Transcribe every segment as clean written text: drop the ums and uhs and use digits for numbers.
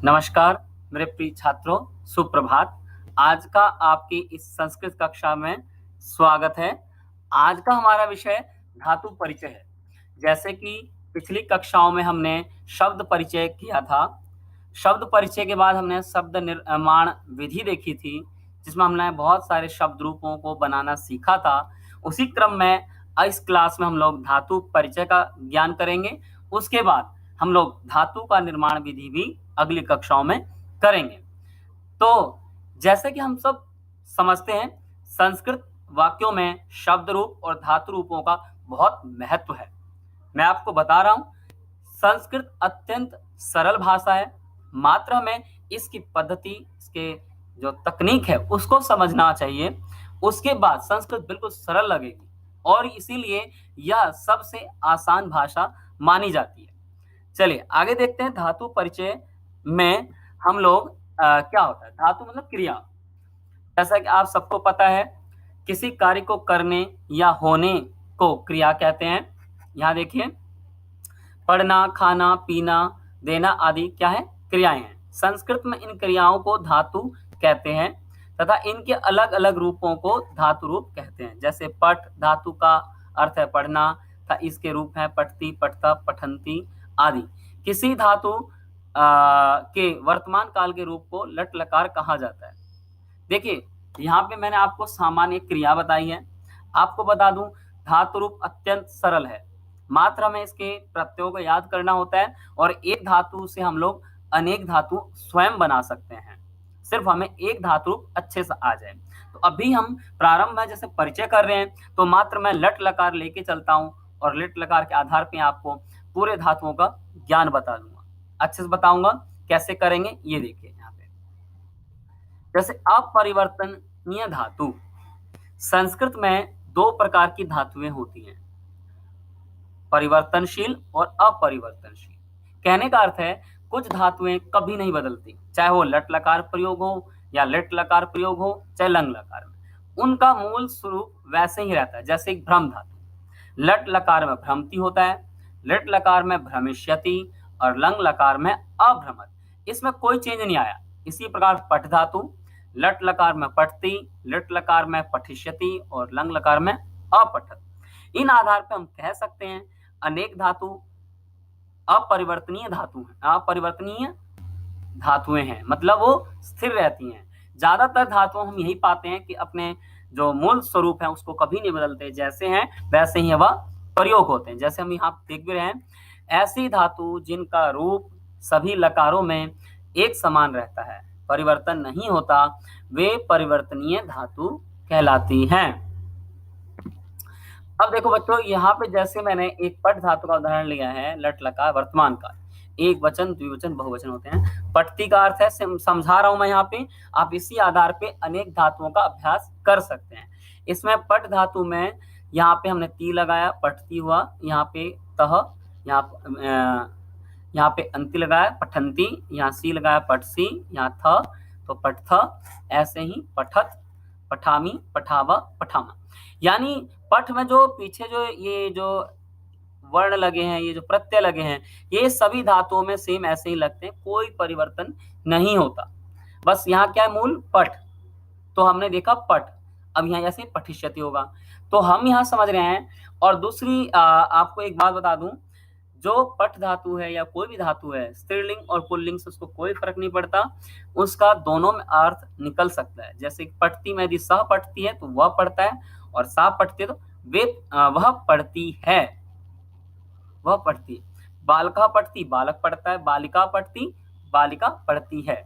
नमस्कार मेरे प्रिय छात्रों, सुप्रभात। आज का आपकी इस संस्कृत कक्षा में स्वागत है। आज का हमारा विषय धातु परिचय है। जैसे कि पिछली कक्षाओं में हमने शब्द परिचय किया था। शब्द परिचय के बाद हमने शब्द निर्माण विधि देखी थी, जिसमें हमने बहुत सारे शब्द रूपों को बनाना सीखा था। उसी क्रम में इस क्लास में हम लोग धातु परिचय का ज्ञान करेंगे। उसके बाद हम लोग धातु का निर्माण विधि भी अगली कक्षाओं में करेंगे। तो जैसे कि हम सब समझते हैं, संस्कृत वाक्यों में शब्द रूप और धातु रूपों का बहुत महत्व है। मैं आपको बता रहा हूं, संस्कृत अत्यंत सरल भाषा है। मात्र हमें इसकी पद्धति, इसके जो तकनीक है उसको समझना चाहिए। उसके बाद संस्कृत बिल्कुल सरल लगेगी और इसीलिए यह सबसे आसान भाषा मानी जाती है। चलिए आगे देखते हैं। धातु परिचय में हम लोग क्या होता है, धातु मतलब क्रिया। जैसा कि आप सबको पता है, किसी कार्य को करने या होने को क्रिया कहते हैं। यहाँ देखिए, पढ़ना, खाना, पीना, देना आदि क्या है, क्रियाएं हैं। संस्कृत में इन क्रियाओं को धातु कहते हैं तथा इनके अलग अलग रूपों को धातु रूप कहते हैं। जैसे पठ धातु का अर्थ है पढ़ना तथा इसके रूप है पठती, पठता, पठंती आदि। किसी धातु के वर्तमान काल के रूप को लट लकार कहा जाता है। देखिए, यहाँ पे मैंने आपको सामान्य क्रिया बताई है। आपको बता दूं, धातु रूप अत्यंत सरल है। मात्र हमें इसके प्रत्ययों को याद करना होता है और एक धातु से हम लोग अनेक धातु स्वयं बना सकते हैं। सिर्फ हमें एक धातु रूप अच्छे से आ जाए। तो अभी हम प्रारंभ में जैसे परिचय कर रहे हैं, तो मात्र मैं लट लकार लेके चलता हूँ और लट लकार के आधार पे आपको पूरे धातुओं का ज्ञान बता दूंगा। अच्छे से बताऊंगा कैसे करेंगे, ये देखिए यहाँ पे। जैसे अपरिवर्तनीय धातु, संस्कृत में दो प्रकार की धातुएं होती हैं, परिवर्तनशील और अपरिवर्तनशील। कहने का अर्थ है, कुछ धातुएं कभी नहीं बदलती, चाहे वो लट लकार प्रयोग हो या लट लकार प्रयोग हो, चाहे लंग लकार में। उनका मूल स्वरूप वैसे ही रहता है। जैसे एक भ्रम धातु, लट लकार में भ्रमती होता है, लट लकार में भ्रमिष्यति और लंग लकार में अभ्रमत। इसमें कोई चेंज नहीं आया। इसी प्रकार पठ धातु, लट लकार में पठती, लट लकार में पठिष्यति और लंग लकार में अपठत। इन आधार पर हम कह सकते हैं अनेक धातु अपरिवर्तनीय धातु हैं, अपरिवर्तनीय धातुएं हैं, मतलब वो स्थिर रहती हैं। ज्यादातर धातुओं हम यही पाते हैं कि अपने जो मूल स्वरूप है उसको कभी नहीं बदलते, जैसे हैं वैसे ही वह प्रयोग होते हैं। जैसे हम यहाँ देख भी रहे हैं, ऐसी धातु जिनका रूप सभी लकारों में एक समान रहता है, परिवर्तन नहीं होता, वे परिवर्तनीय धातु कहलाती हैं। अब देखो बच्चों, यहाँ पे जैसे मैंने एक पठ धातु का उदाहरण लिया है, लट लकार वर्तमान काल, एक वचन, द्विवचन, बहुवचन होते हैं। पठती का अर्थ है, समझा रहा हूं मैं यहाँ पे, आप इसी आधार पे अनेक धातुओं का अभ्यास कर सकते हैं। इसमें पठ धातु में यहाँ पे हमने ती लगाया, पठती हुआ, यहाँ पे तह, यहाँ पे अंति लगाया पठंती, यहाँ सी लगाया पठसी, यहाँ थ तो पठथ, ऐसे ही पठत, पठामी, पठावा, पठामा। यानी पठ में जो पीछे जो ये जो वर्ण लगे हैं, ये जो प्रत्यय लगे हैं, ये सभी धातुओं में सेम ऐसे ही लगते हैं, कोई परिवर्तन नहीं होता। बस यहाँ क्या है, मूल पठ, तो हमने देखा पठ, अब यहाँ ऐसे पठिष्यति होगा, तो हम यहाँ समझ रहे हैं। और दूसरी आपको एक बात बता दूं, जो पठ धातु है या कोई भी धातु है, स्त्रीलिंग और पुल्लिंग से उसको कोई फर्क नहीं पड़ता, उसका दोनों में अर्थ निकल सकता है। जैसे पठती में यदि सह पठती है तो वह पढ़ता है, और सा पठती है तो वे वह पढ़ती है, वह पढ़ती है। बालका पढ़ती, बालक पढ़ता है, बालिका पढ़ती, बालिका पढ़ती है।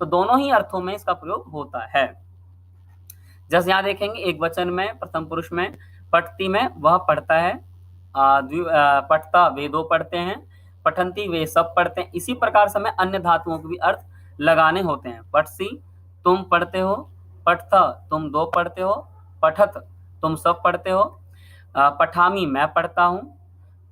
तो दोनों ही अर्थों में इसका प्रयोग होता है। जैसे यहाँ देखेंगे, एक वचन में प्रथम पुरुष में पठती में वह पढ़ता है, पठता वे दो पढ़ते हैं, पठंती वे सब पढ़ते हैं। इसी प्रकार से हमें अन्य धातुओं के भी अर्थ लगाने होते हैं। पठसी तुम पढ़ते हो, पठथ तुम दो पढ़ते हो, पठत तुम सब पढ़ते हो, पठामी मैं पढ़ता हूँ,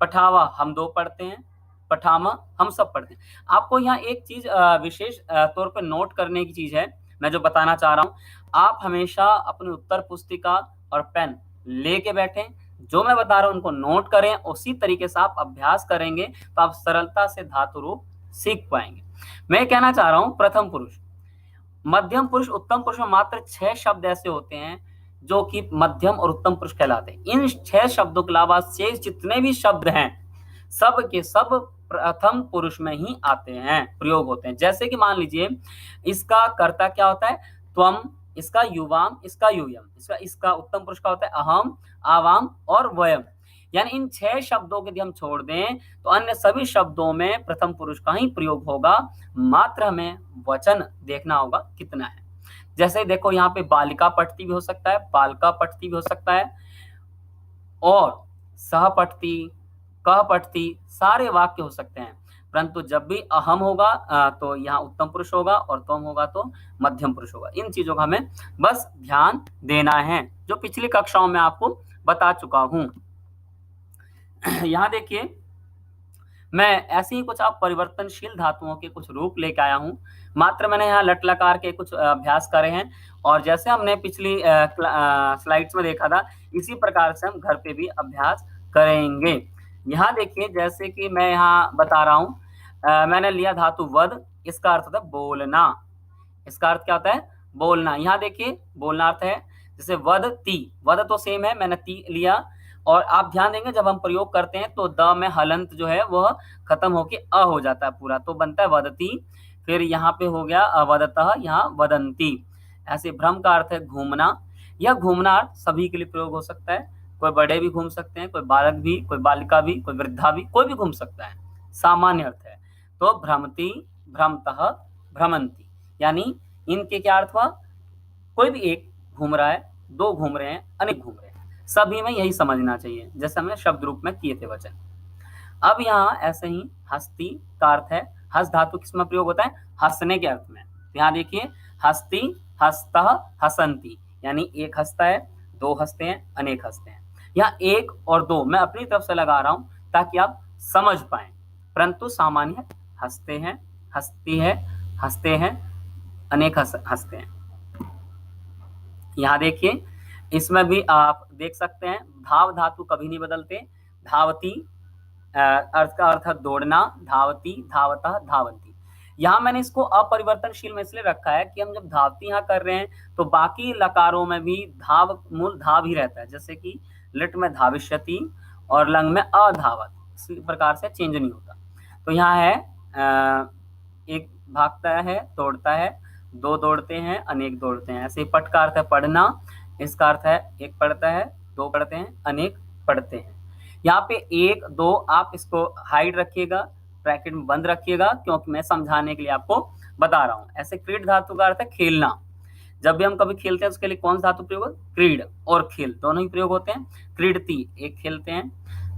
पठावा हम दो पढ़ते हैं, पठामा हम सब पढ़ते हैं। आपको यहाँ एक चीज विशेष तौर पर नोट करने की चीज है, मैं जो बताना चाह रहा हूँ, आप हमेशा अपनी उत्तर पुस्तिका और पेन लेके बैठें, जो मैं बता रहा हूँ उनको नोट करें, उसी तरीके से आप अभ्यास करेंगे तो आप सरलता से धातु रूप सीख पाएंगे। मैं कहना चाह रहा हूं प्रथम पुरुष, मध्यम पुरुष, उत्तम पुरुष में मात्र 6 शब्द ऐसे होते हैं जो कि मध्यम और उत्तम पुरुष कहलाते हैं। इन 6 शब्दों के अलावा शेष जितने भी शब्द हैं सब के सब प्रथम पुरुष में ही आते हैं, प्रयोग होते हैं। जैसे कि मान लीजिए इसका कर्ता क्या होता है, त्वम, इसका युवाम, इसका यूयम, इसका उत्तम पुरुष का होता है अहम, आवाम और वयम। यानी इन 6 शब्दों के यदि हम छोड़ दें तो अन्य सभी शब्दों में प्रथम पुरुष का ही प्रयोग होगा, मात्र हमें वचन देखना होगा कितना है। जैसे देखो यहाँ पे बालिका पठती भी हो सकता है, बालका पठती भी हो सकता है, और सह पठती, कह पठती, सारे वाक्य हो सकते हैं। परंतु जब भी अहम होगा तो यहाँ उत्तम पुरुष होगा, और तुम होगा तो मध्यम पुरुष होगा। इन चीजों का हमें बस ध्यान देना है, जो पिछली कक्षाओं में आपको बता चुका हूं। यहाँ देखिए मैं ऐसे ही कुछ आप परिवर्तनशील धातुओं के कुछ रूप लेके आया हूं। मात्र मैंने यहाँ लट लकार के कुछ अभ्यास करे हैं, और जैसे हमने पिछली स्लाइड्स में देखा था इसी प्रकार से हम घर पे भी अभ्यास करेंगे। यहाँ देखिए जैसे कि मैं यहाँ बता रहा हूँ, मैंने लिया धातु वद, इसका अर्थ होता है बोलना। इसका अर्थ क्या होता है, बोलना। यहाँ देखिए बोलना अर्थ है, जैसे वद ती, वद तो सेम है, मैंने ती लिया, और आप ध्यान देंगे जब हम प्रयोग करते हैं तो द में हलंत जो है वह खत्म होके अ हो जाता है पूरा, तो बनता है वदती। फिर यहाँ पे हो गया अवदतः, यहाँ वदंती। ऐसे भ्रम का अर्थ है घूमना। यह घूमना अर्थ सभी के लिए प्रयोग हो सकता है, कोई बड़े भी घूम सकते हैं, कोई बालक भी, कोई बालिका भी, कोई वृद्धा भी, कोई भी घूम सकता है, सामान्य अर्थ है। तो भ्रमती, भ्रमतः, भ्रमंती, यानी इनके क्या अर्थ हुआ, कोई भी एक घूम रहा है, दो घूम रहे हैं, अनेक घूम रहे हैं, सभी में यही समझना चाहिए, जैसे हमने शब्द रूप में किए थे वचन। अब यहाँ ऐसे ही हस्ती का अर्थ है, हस धातु किसमें प्रयोग होता है, हंसने के अर्थ में। यहाँ देखिए हस्ती, हस्तः, हसंती, यानी एक हंसता है, दो हंसते हैं, अनेक हंसते हैं। यहाँ एक और दो मैं अपनी तरफ से लगा रहा हूं ताकि आप समझ पाए, परंतु सामान्य हंसते हैं, हंसती है, हंसते हैं, अनेक हंसते हैं। यहाँ देखिए इसमें भी आप देख सकते हैं धाव धातु कभी नहीं बदलते। धावती अर्थ का अर्थ है दौड़ना, धावती, धावता, धावंती। यहाँ मैंने इसको अपरिवर्तनशील में इसलिए रखा है कि हम जब धावती यहाँ कर रहे हैं तो बाकी लकारों में भी धाव, मूल धाव ही रहता है, जैसे कि लिट में धाविष्यति और लंग में अधावत, इसी प्रकार से चेंज नहीं होता। तो यहाँ है एक भागता है, दौड़ता है, दो दौड़ते हैं, अनेक दौड़ते हैं। ऐसे पट का अर्थ है पढ़ना, इसका अर्थ है एक पढ़ता है, दो पढ़ते हैं, अनेक पढ़ते हैं। यहाँ पे एक दो आप इसको हाइड रखिएगा, ब्रैकेट में बंद रखिएगा, क्योंकि मैं समझाने के लिए आपको बता रहा हूँ। ऐसे क्रीड धातु का अर्थ है खेलना। जब भी हम कभी खेलते हैं उसके लिए कौन सा धातु प्रयोग होता है, क्रीड और खेल दोनों ही प्रयोग होते हैं। क्रीडती एक खेलते हैं,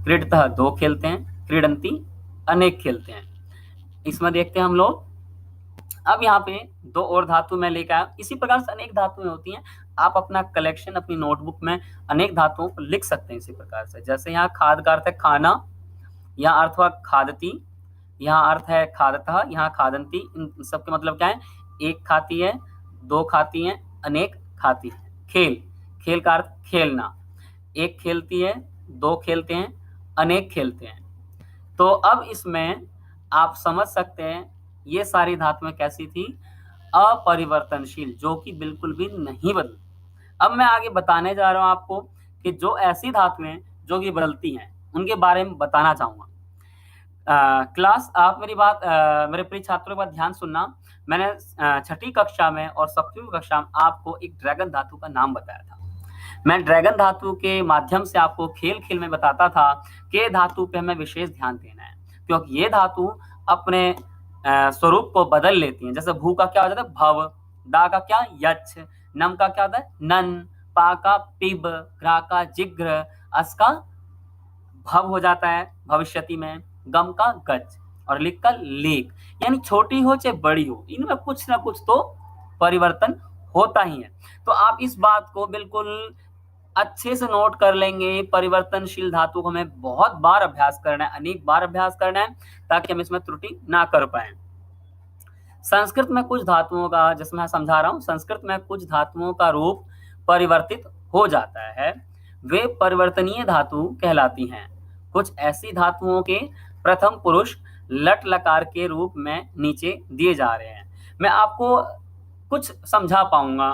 क्रीडतः दो खेलते हैं, क्रीडंती अनेक खेलते हैं। इसमें देखते हैं हम लोग। अब यहाँ पे दो और धातु मैं लेकर आया, इसी प्रकार से अनेक धातुएं होती हैं। आप अपना कलेक्शन अपनी नोटबुक में अनेक धातुओं को लिख सकते हैं इसी प्रकार से। जैसे यहाँ खाद का अर्थ है खाना, यहाँ अर्थ हुआ खादती, यहाँ अर्थ है खादतः, यहाँ खादंती। इन सबके मतलब क्या है, एक खाती है, दो खाती हैं, अनेक खाती है। खेल, खेल का अर्थ खेलना, एक खेलती है, दो खेलते हैं, अनेक खेलते हैं। तो अब इसमें आप समझ सकते हैं ये सारी धातुएं कैसी थी, अपरिवर्तनशील, जो कि बिल्कुल भी नहीं बदलती। अब मैं आगे बताने जा रहा हूं आपको कि जो ऐसी धातुएं जो कि बदलती हैं उनके बारे में बताना चाहूंगा। क्लास आप मेरी बात मेरे प्रिय छात्रों की बात ध्यान सुनना। मैंने छठी कक्षा में और सप्तमी कक्षा में आपको एक ड्रैगन धातु का नाम बताया था। मैं ड्रैगन धातु के माध्यम से आपको खेल खेल में बताता था कि धातु पे हमें विशेष ध्यान देना है, क्योंकि ये धातु अपने स्वरूप को बदल लेती हैं। जैसे भू का क्या हो जाता है भव, दा का क्या यच्छ, नम का क्या होता है नन, पा का पिब, ग्रा का जिग्र, अस का भव हो जाता है भविष्यति में, गम का गज और लिक का लेक। यानी छोटी हो चाहे बड़ी हो, इनमें कुछ ना कुछ तो परिवर्तन होता ही है। तो आप इस बात को बिल्कुल अच्छे से नोट कर लेंगे। परिवर्तनशील धातु को हमें बहुत बार अभ्यास करना है, अनेक बार अभ्यास करना है, ताकि हम इसमें त्रुटि ना कर पाए। संस्कृत में कुछ धातुओं का, जैसे मैं समझा रहा हूं, संस्कृत में कुछ धातुओं का रूप परिवर्तित हो जाता है, वे परिवर्तनीय धातु कहलाती हैं। कुछ ऐसी धातुओं के प्रथम पुरुष लट लकार के रूप में नीचे दिए जा रहे हैं। मैं आपको कुछ समझा पाऊंगा,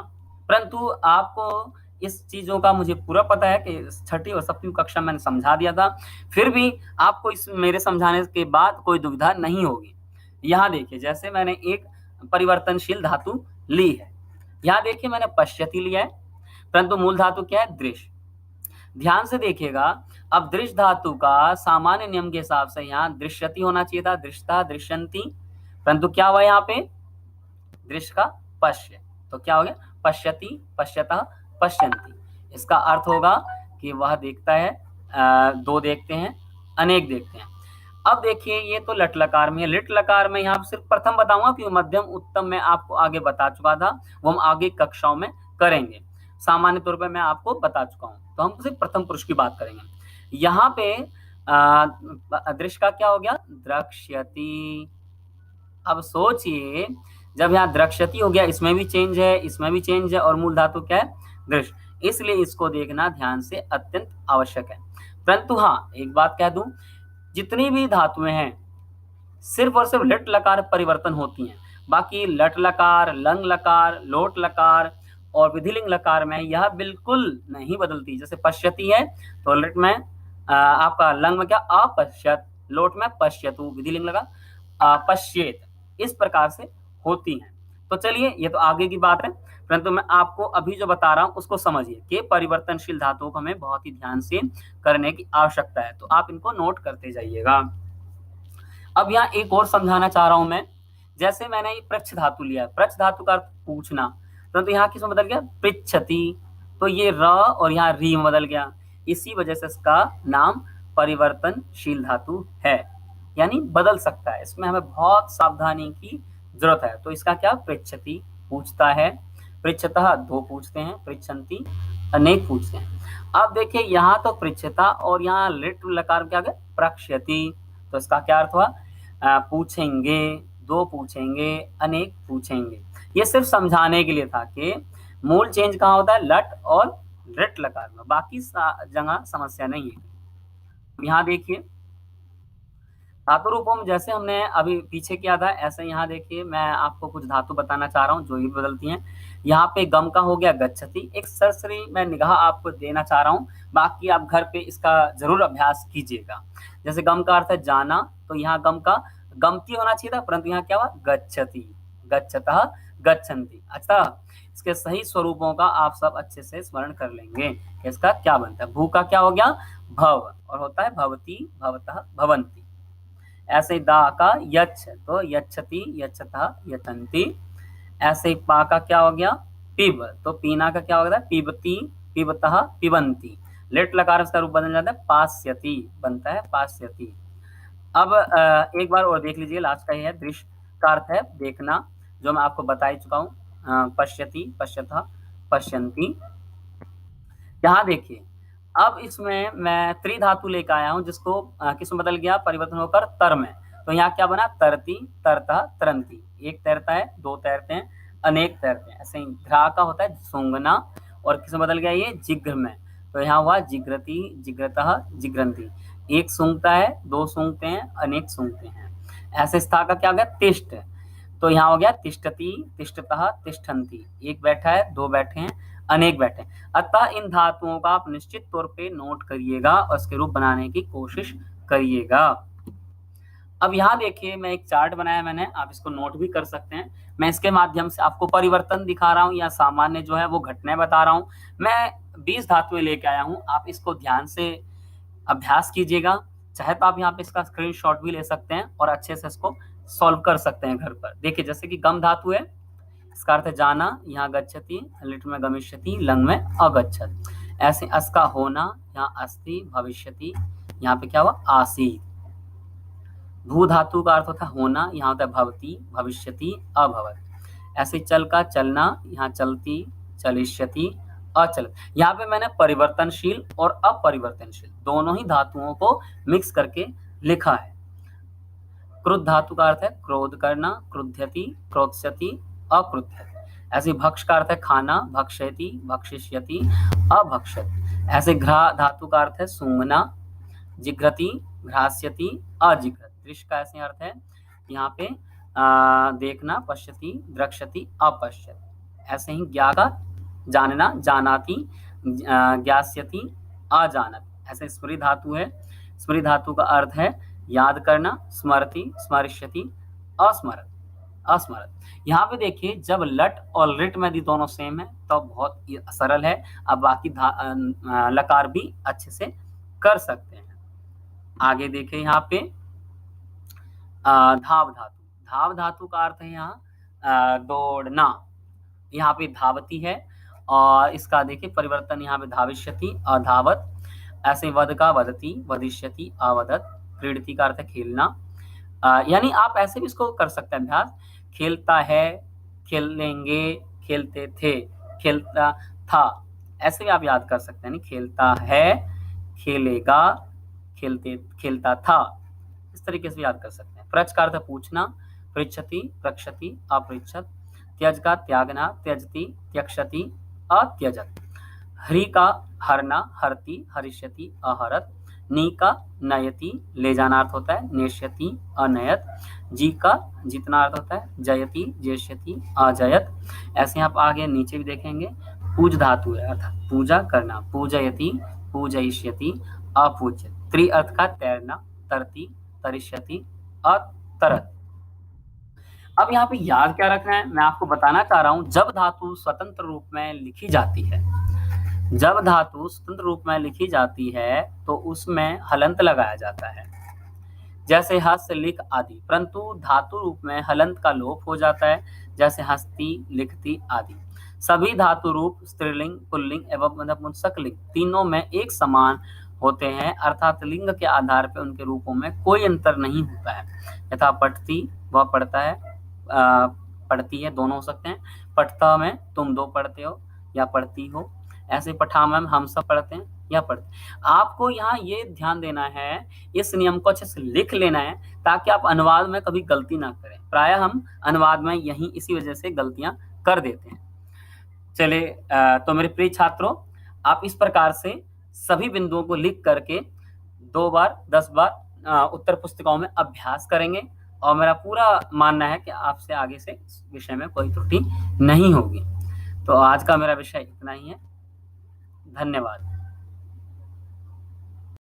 परंतु आपको इस चीजों का मुझे पूरा पता है कि 6ठी और 7वीं कक्षा मैंने समझा दिया था, फिर भी आपको इस मेरे समझाने के बाद कोई दुविधा नहीं होगी। यहाँ देखिए, जैसे मैंने एक परिवर्तनशील धातु ली है, यहाँ देखिए मैंने पश्यति लिया है, परंतु मूल धातु क्या है? दृश्य। ध्यान से देखिएगा, अब दृश्य धातु का सामान्य नियम के हिसाब से यहाँ दृश्यति होना चाहिए था, दृश्यता, दृश्यंती, परंतु क्या हुआ यहाँ पे? दृश्य का पश्य, तो क्या हो गया? पश्यति, पश्यतः, पश्यन्ति। इसका अर्थ होगा कि वह देखता है, दो देखते हैं, अनेक देखते हैं। अब देखिए, ये तो लट लकार में है। लिट लकार में यहाँ सिर्फ प्रथम बताऊंगा कि मध्यम उत्तम मैं आपको आगे बता चुका था, वो हम आगे कक्षाओं में करेंगे। सामान्य तौर पर मैं आपको बता चुका हूँ, तो हम सिर्फ प्रथम पुरुष की बात करेंगे। यहाँ पे दृश्य का क्या हो गया? द्रक्ष्यति। अब सोचिए, जब यहाँ द्रक्ष्यति हो गया, इसमें भी चेंज है, इसमें भी चेंज है, और मूल धातु क्या है? दृश्य। इसलिए इसको देखना ध्यान से अत्यंत आवश्यक है। परंतु हाँ, एक बात कह दूं, जितनी भी धातुएं हैं सिर्फ और सिर्फ लिट लकार परिवर्तन होती हैं, बाकी लट लकार, लंग लकार, लोट लकार और विधिलिंग लकार में यह बिल्कुल नहीं बदलती। जैसे पश्यति है तो लिट में आपका लंग में क्या? अपश्यत, लोट में पश्यतु, विधिलिंग लगा पश्येत, इस प्रकार से होती हैं। तो चलिए, ये तो आगे की बात है, परंतु मैं आपको अभी जो बता रहा हूं उसको समझिए कि परिवर्तनशील धातुओं को हमें बहुत ही ध्यान से करने की आवश्यकता है, तो आप इनको नोट करते जाइएगा। अब यहाँ एक और समझाना चाह रहा हूं मैं, जैसे मैंने ये पृच्छ धातु लिया है, पृच्छ धातु का अर्थ पूछना, परंतु यहाँ किसमें बदल गया? पृच्छति, तो ये र और यहाँ री में बदल गया, इसी वजह से इसका नाम परिवर्तनशील धातु है, यानी बदल सकता है। इसमें हमें बहुत सावधानी की जरूरत है। तो इसका क्या? पृच्छति, पूछता है, पृच्छतः दो पूछते हैं, पृच्छन्ति अनेक पूछते हैं। अब देखिए, यहाँ तो पृच्छता और यहाँ लिट लकार क्या गया? प्रक्ष्यति, तो इसका क्या अर्थ हुआ? पूछेंगे, दो पूछेंगे, अनेक पूछेंगे। ये सिर्फ समझाने के लिए था कि मूल चेंज कहाँ होता है? लट और लिट लकार में, बाकी जगह समस्या नहीं है। यहाँ देखिए, धातु रूपों में जैसे हमने अभी पीछे किया था, ऐसे यहाँ देखिए मैं आपको कुछ धातु बताना चाह रहा हूँ जो ये बदलती हैं। यहाँ पे गम का हो गया गच्छति, एक सरसरी मैं निगाह आपको देना चाह रहा हूँ, बाकी आप घर पे इसका जरूर अभ्यास कीजिएगा। जैसे गम का अर्थ है जाना, तो यहाँ गम का गमती होना चाहिए था, परंतु यहाँ क्या हुआ? गच्छति, गच्छतः गच्छन्ति। अच्छा, इसके सही स्वरूपों का आप सब अच्छे से स्मरण कर लेंगे। इसका क्या बनता है? भू का क्या हो गया? भव, और होता है भवती, भवतः, भवन्ति। ऐसे ही दा का यच्छ, तो यच्छति, यच्छतः, यच्छन्ति। ऐसे ही पा का क्या हो गया? पिब, तो पीना का क्या हो गया? पिबती, पिबतः, पिबन्ति। लिट लकार इसका रूप बदल जाता है, पास्यति बनता है, पास्यति। अब एक बार और देख लीजिए, लास्ट का ही है। दृश्य का अर्थ है देखना, जो मैं आपको बता ही चुका हूँ, पश्यति, पश्यतः, पश्यन्ति। यहाँ देखिए, अब इसमें मैं त्रिधातु लेकर आया हूँ, जिसको किसमें बदल गया? परिवर्तन होकर तर में। तो यहाँ क्या बना? तरती, तरता, तरंती। एक तैरता है, दो तैरते हैं, अनेक तैरते हैं। ऐसे ही घ्रा का होता है सूंघना, और किसमें बदल गया? ये जिग्र में। तो यहाँ हुआ जिग्रति, जिग्रतः, जिग्रंती। एक सूंघता है, दो सूंघते हैं, अनेक सूंघते हैं। ऐसे स्था का क्या हो गया? तिष्ठ, तो यहाँ हो गया तिष्ठति, तिष्ठतः, तिष्ठन्ति। एक बैठा है, दो बैठे हैं, अनेक बैठे। अतः इन धातुओं का आप निश्चित तौर पे नोट करिएगा और इसके रूप बनाने की कोशिश करिएगा। अब यहाँ देखिए, मैं एक चार्ट बनाया मैंने, आप इसको नोट भी कर सकते हैं। मैं इसके माध्यम से आपको परिवर्तन दिखा रहा हूँ, या सामान्य जो है वो घटनाएं बता रहा हूँ। मैं 20 धातुएं लेके आया हूँ, आप इसको ध्यान से अभ्यास कीजिएगा। चाहे तो आप यहाँ पे इसका स्क्रीनशॉट भी ले सकते हैं और अच्छे से इसको सॉल्व कर सकते हैं घर पर। देखिए, जैसे कि गम धातु है, इसका अर्थ है जाना, यहाँ गच्छति, लिट में गमिष्यति, लंग में अगच्छत। ऐसे अस का होना, यहाँ अस्ति, भविष्यति, यहाँ पे क्या हुआ? आसीत। भू धातु का अर्थ होता है होना, यहाँ होता है भवति, भविष्यति, अभवत। ऐसे चल का चलना, यहाँ चलती, चलिष्यति, अचल। यहाँ पे मैंने परिवर्तनशील और अपरिवर्तनशील दोनों ही धातुओं को मिक्स करके लिखा है। क्रुद्ध धातु का अर्थ है क्रोध करना, क्रुध्यति, क्रोध्स्यति, अक्रुध्यति। ऐसे भक्ष का अर्थ है खाना, भक्षयति, भक्षिष्यति, अभक्षत। ऐसे घ्रा धातु का अर्थ है सूंघना, जिघ्रति, घ्रास्यति, अजिघ्रत। दृश्य का ऐसे अर्थ है यहाँ पे देखना, पश्यति, द्रक्ष्यति, अपश्यति। ऐसे ही ज्ञा का जानना, जानाति, ज्ञास्यति, अजानत। ऐसे स्मृति धातु है। स्मृति धातु का अर्थ है याद करना, स्मरति, स्मरिष्यति, अस्मरत, अस्मरत। यहाँ पे देखिए जब लट और लिट में भी दोनों सेम है तो बहुत सरल है। अब बाकी लकार भी अच्छे से कर सकते हैं। आगे देखिए यहाँ पे धाव धातु। धाव धातु का अर्थ है यहाँ दौड़ना। यहाँ पे धावती है और इसका देखिए परिवर्तन यहाँ पे धाविष्यति, अधावत। ऐसे वद का वदती, वदिष्यति, अवदत। क्रीडति का अर्थ है खेलना। यानी आप ऐसे भी इसको कर सकते हैं अभ्यास। खेलता है, खेलेंगे, खेलते थे, खेलता था। ऐसे भी आप याद कर सकते हैं। खेलता है, खेलेगा, खेलते, खेलता था। इस तरीके से याद कर सकते हैं। प्रच का अर्थ पूछना, पृच्छति, प्रक्षति, अपृच्छत। त्यज का त्यागना, त्यजति, त्यक्षति, अत्यजत। हरि का हरना, हरति, हरिष्यति, अहरत। नी का नयति, ले जाना अर्थ होता है, नेष्यति, अनयत। जी का जीतना अर्थ होता है, जयति, जेष्यति, अजयत। ऐसे आप आगे नीचे भी देखेंगे। पूज धातु है अर्थात पूजा करना, पूजयति, पूजयिष्यति, अपूज्य। त्रि अर्थ का तैरना, तरति, तरिष्यति, अतरत। अब यहाँ पे याद क्या रखना है, मैं आपको बताना चाह रहा हूं। जब धातु स्वतंत्र रूप में लिखी जाती है, जब धातु स्वतंत्र रूप में लिखी जाती है तो उसमें हलंत लगाया जाता है, जैसे हस, लिख आदि। परंतु धातु रूप में हलंत का लोप हो जाता है, जैसे हस्ती, लिखती आदि। सभी धातु रूप स्त्रीलिंग, पुल्लिंग एवं नपुंसक लिंग तीनों में एक समान होते हैं, अर्थात लिंग के आधार पर उनके रूपों में कोई अंतर नहीं होता है। यथा पठती, वह पढ़ता है, पढ़ती है, दोनों हो सकते हैं। पढ़ता में तुम दो पढ़ते हो या पढ़ती हो। ऐसे पठा में हम सब पढ़ते हैं या पढ़ते। आपको यहाँ ये ध्यान देना है, इस नियम को अच्छे से लिख लेना है ताकि आप अनुवाद में कभी गलती ना करें। प्रायः हम अनुवाद में यही इसी वजह से गलतियां कर देते हैं। चलिए, तो मेरे प्रिय छात्रों, आप इस प्रकार से सभी बिंदुओं को लिख करके 2 बार 10 बार उत्तर पुस्तिकाओं में अभ्यास करेंगे और मेरा पूरा मानना है कि आपसे आगे से इस विषय में कोई त्रुटि नहीं होगी। तो आज का मेरा विषय इतना ही है। धन्यवाद।